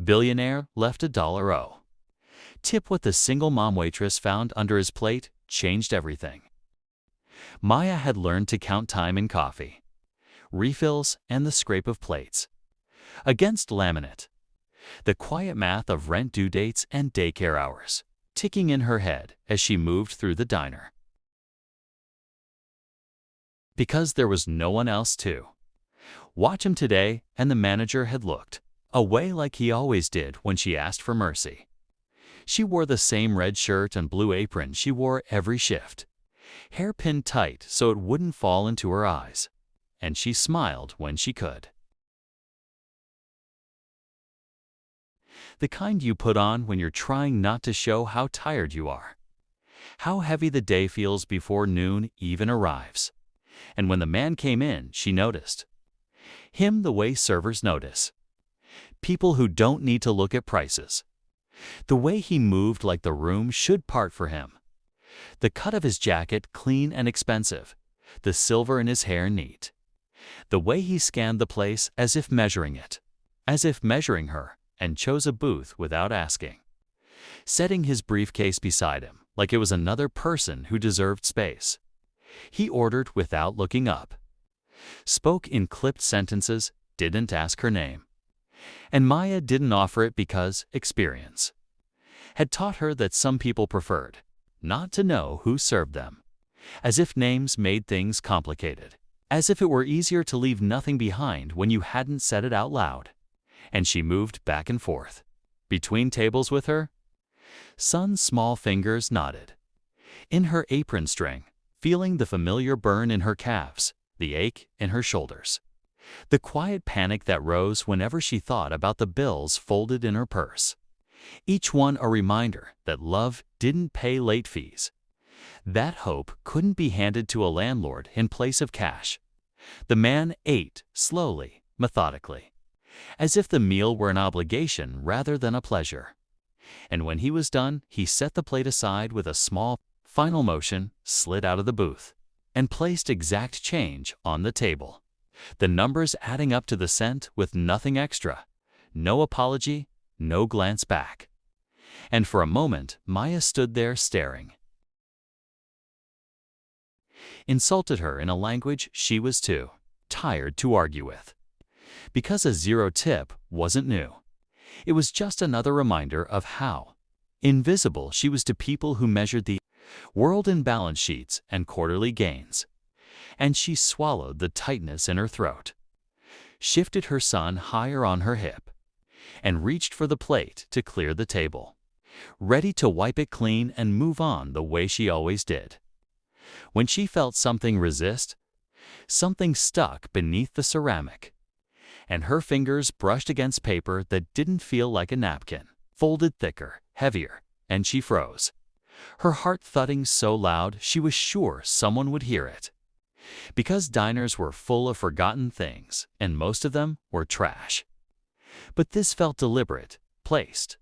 Billionaire left $1. Tip what the single mom waitress found under his plate changed everything. Maya had learned to count time in coffee, refills, and the scrape of plates. Against laminate, the quiet math of rent due dates and daycare hours, ticking in her head as she moved through the diner. Because there was no one else to watch him today, and the manager had looked away like he always did when she asked for mercy. She wore the same red shirt and blue apron she wore every shift, hair pinned tight so it wouldn't fall into her eyes, and she smiled when she could. The kind you put on when you're trying not to show how tired you are, how heavy the day feels before noon even arrives. And when the man came in, she noticed him the way servers notice people who don't need to look at prices. The way he moved like the room should part for him. The cut of his jacket clean and expensive, the silver in his hair neat. The way he scanned the place as if measuring it, as if measuring her, and chose a booth without asking, setting his briefcase beside him like it was another person who deserved space. He ordered without looking up, spoke in clipped sentences, didn't ask her name. And Maya didn't offer it because experience had taught her that some people preferred not to know who served them, as if names made things complicated, as if it were easier to leave nothing behind when you hadn't said it out loud. And she moved back and forth between tables with her son's small fingers knotted in her apron string, feeling the familiar burn in her calves, the ache in her shoulders, the quiet panic that rose whenever she thought about the bills folded in her purse, each one a reminder that love didn't pay late fees, that hope couldn't be handed to a landlord in place of cash. The man ate slowly, methodically, as if the meal were an obligation rather than a pleasure. And when he was done, he set the plate aside with a small, final motion, slid out of the booth, and placed exact change on the table, the numbers adding up to the cent with nothing extra, no apology, no glance back. And for a moment, Maya stood there staring. Insulted her in a language she was too tired to argue with. Because a zero tip wasn't new. It was just another reminder of how invisible she was to people who measured the world in balance sheets and quarterly gains. And she swallowed the tightness in her throat, shifted her son higher on her hip, and reached for the plate to clear the table, ready to wipe it clean and move on the way she always did. When she felt something resist, something stuck beneath the ceramic, and her fingers brushed against paper that didn't feel like a napkin, folded thicker, heavier, and she froze, her heart thudding so loud she was sure someone would hear it. Because diners were full of forgotten things, and most of them were trash. But this felt deliberate, placed.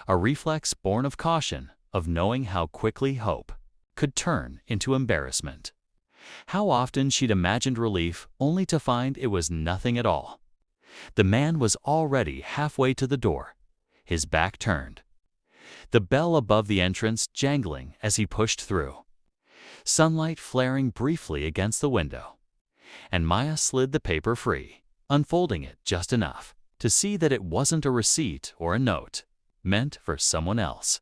A reflex born of caution, of knowing how quickly hope could turn into embarrassment. How often she'd imagined relief only to find it was nothing at all. The man was already halfway to the door, his back turned, the bell above the entrance jangling as he pushed through, sunlight flaring briefly against the window. And Maya slid the paper free, unfolding it just enough to see that it wasn't a receipt or a note meant for someone else,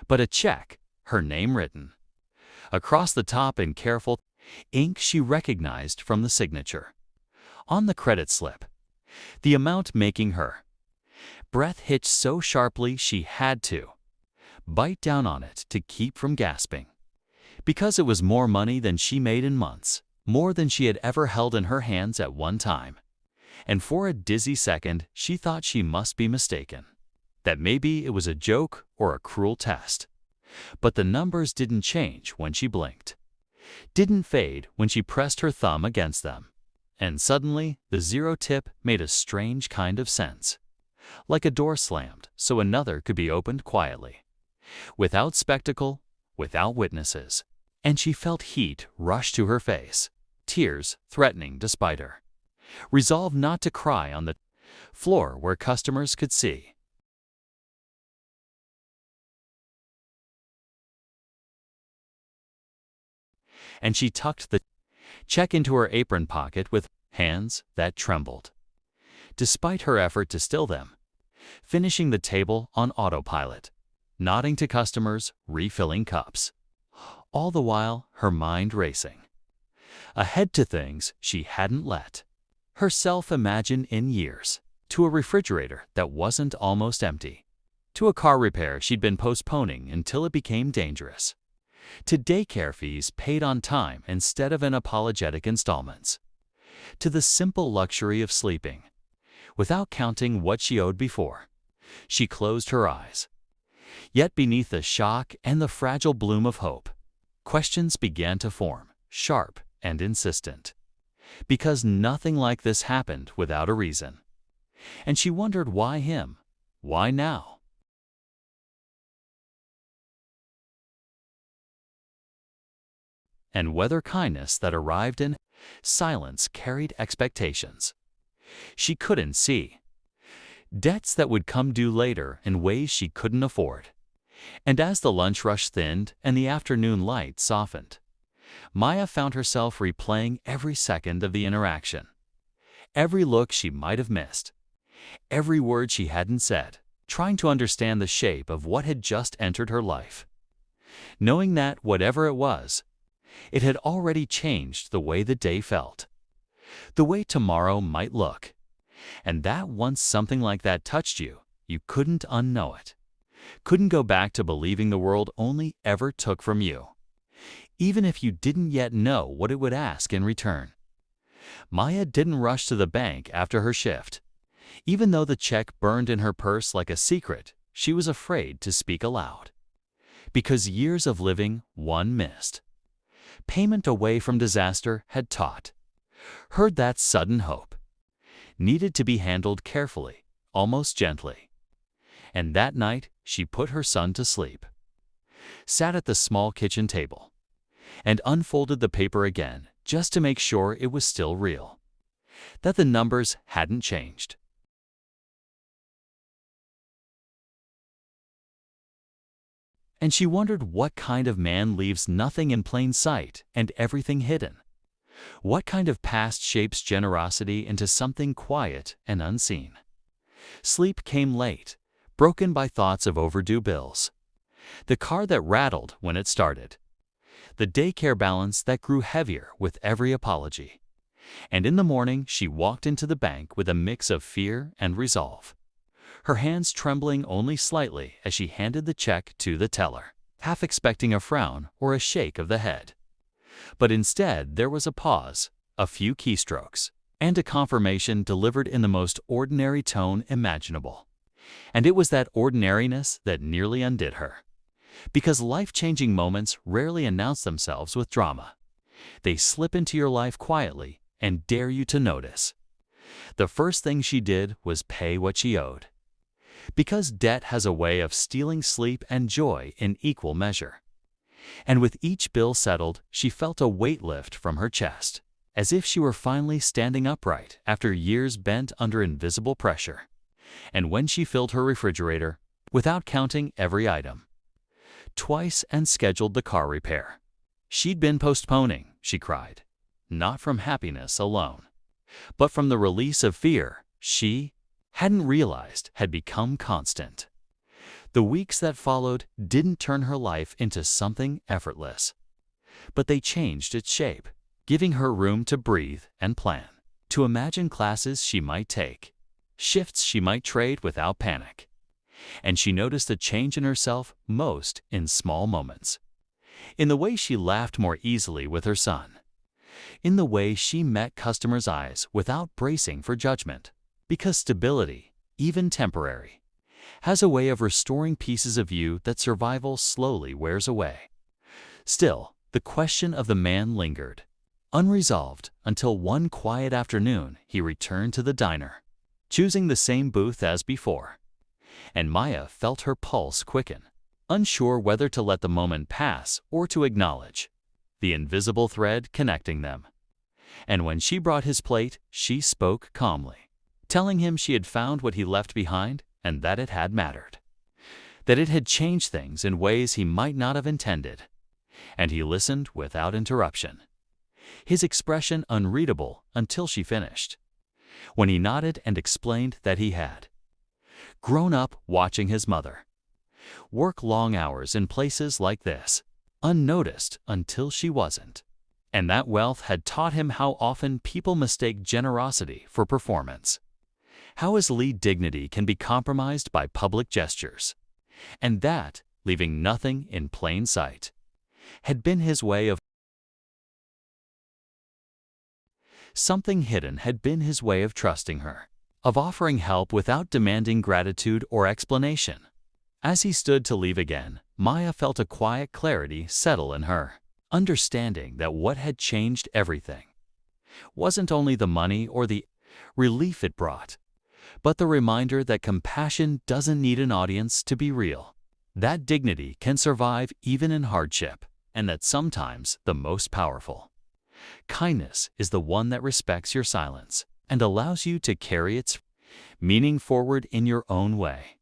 but a check, her name written across the top in careful ink she recognized from the signature on the credit slip, the amount making her breath hitch so sharply she had to bite down on it to keep from gasping, because it was more money than she made in months, more than she had ever held in her hands at one time. And for a dizzy second she thought she must be mistaken, that maybe it was a joke or a cruel test. But the numbers didn't change when she blinked, didn't fade when she pressed her thumb against them. And suddenly the zero tip made a strange kind of sense, like a door slammed so another could be opened quietly, without spectacle, without witnesses. And she felt heat rush to her face, tears threatening despite her. resolved not to cry on the floor where customers could see. And she tucked the check into her apron pocket with hands that trembled, despite her effort to still them, finishing the table on autopilot, nodding to customers, refilling cups, all the while her mind racing ahead to things she hadn't let herself imagine in years, to a refrigerator that wasn't almost empty, to a car repair she'd been postponing until it became dangerous, to daycare fees paid on time instead of in apologetic installments, to the simple luxury of sleeping without counting what she owed before she closed her eyes. Yet beneath the shock and the fragile bloom of hope, questions began to form, sharp and insistent, because nothing like this happened without a reason. And she wondered, why him? Why now? And whether kindness that arrived in silence carried expectations she couldn't see, debts that would come due later in ways she couldn't afford. And as the lunch rush thinned and the afternoon light softened, Maya found herself replaying every second of the interaction, every look she might have missed, every word she hadn't said, trying to understand the shape of what had just entered her life, knowing that, whatever it was, it had already changed the way the day felt, the way tomorrow might look, and that once something like that touched you, you couldn't unknow it, couldn't go back to believing the world only ever took from you, even if you didn't yet know what it would ask in return. Maya didn't rush to the bank after her shift. Even though the check burned in her purse like a secret, she was afraid to speak aloud. Because years of living one missed, payment away from disaster had taught her that sudden hope needed to be handled carefully, almost gently. And that night, she put her son to sleep, sat at the small kitchen table, and unfolded the paper again just to make sure it was still real, that the numbers hadn't changed. And she wondered, what kind of man leaves nothing in plain sight and everything hidden? What kind of past shapes generosity into something quiet and unseen? Sleep came late, broken by thoughts of overdue bills, the car that rattled when it started, the daycare balance that grew heavier with every apology. And in the morning, she walked into the bank with a mix of fear and resolve, her hands trembling only slightly as she handed the check to the teller, half expecting a frown or a shake of the head. But instead, there was a pause, a few keystrokes, and a confirmation delivered in the most ordinary tone imaginable. And it was that ordinariness that nearly undid her. Because life-changing moments rarely announce themselves with drama. They slip into your life quietly and dare you to notice. The first thing she did was pay what she owed. Because debt has a way of stealing sleep and joy in equal measure. And with each bill settled, she felt a weight lift from her chest, as if she were finally standing upright after years bent under invisible pressure. And when she filled her refrigerator, without counting every item, twice, and scheduled the car repair she'd been postponing, she cried, not from happiness alone, but from the release of fear she hadn't realized had become constant. The weeks that followed didn't turn her life into something effortless, but they changed its shape, giving her room to breathe and plan, to imagine classes she might take, shifts she might trade without panic. And she noticed a change in herself most in small moments, in the way she laughed more easily with her son, in the way she met customers' eyes without bracing for judgment, because stability, even temporary, has a way of restoring pieces of you that survival slowly wears away. Still, the question of the man lingered, unresolved, until one quiet afternoon he returned to the diner, choosing the same booth as before. And Maya felt her pulse quicken, unsure whether to let the moment pass or to acknowledge the invisible thread connecting them. And when she brought his plate, she spoke calmly, telling him she had found what he left behind and that it had mattered, that it had changed things in ways he might not have intended. And he listened without interruption, his expression unreadable until she finished, when he nodded and explained that he had grown up watching his mother work long hours in places like this, unnoticed until she wasn't, and that wealth had taught him how often people mistake generosity for performance, how his lead dignity can be compromised by public gestures, and that, leaving nothing in plain sight, had been his way of something hidden had been his way of trusting her, of offering help without demanding gratitude or explanation. As he stood to leave again, Maya felt a quiet clarity settle in her, understanding that what had changed everything wasn't only the money or the relief it brought, but the reminder that compassion doesn't need an audience to be real, that dignity can survive even in hardship, and that sometimes the most powerful kindness is the one that respects your silence and allows you to carry its meaning forward in your own way.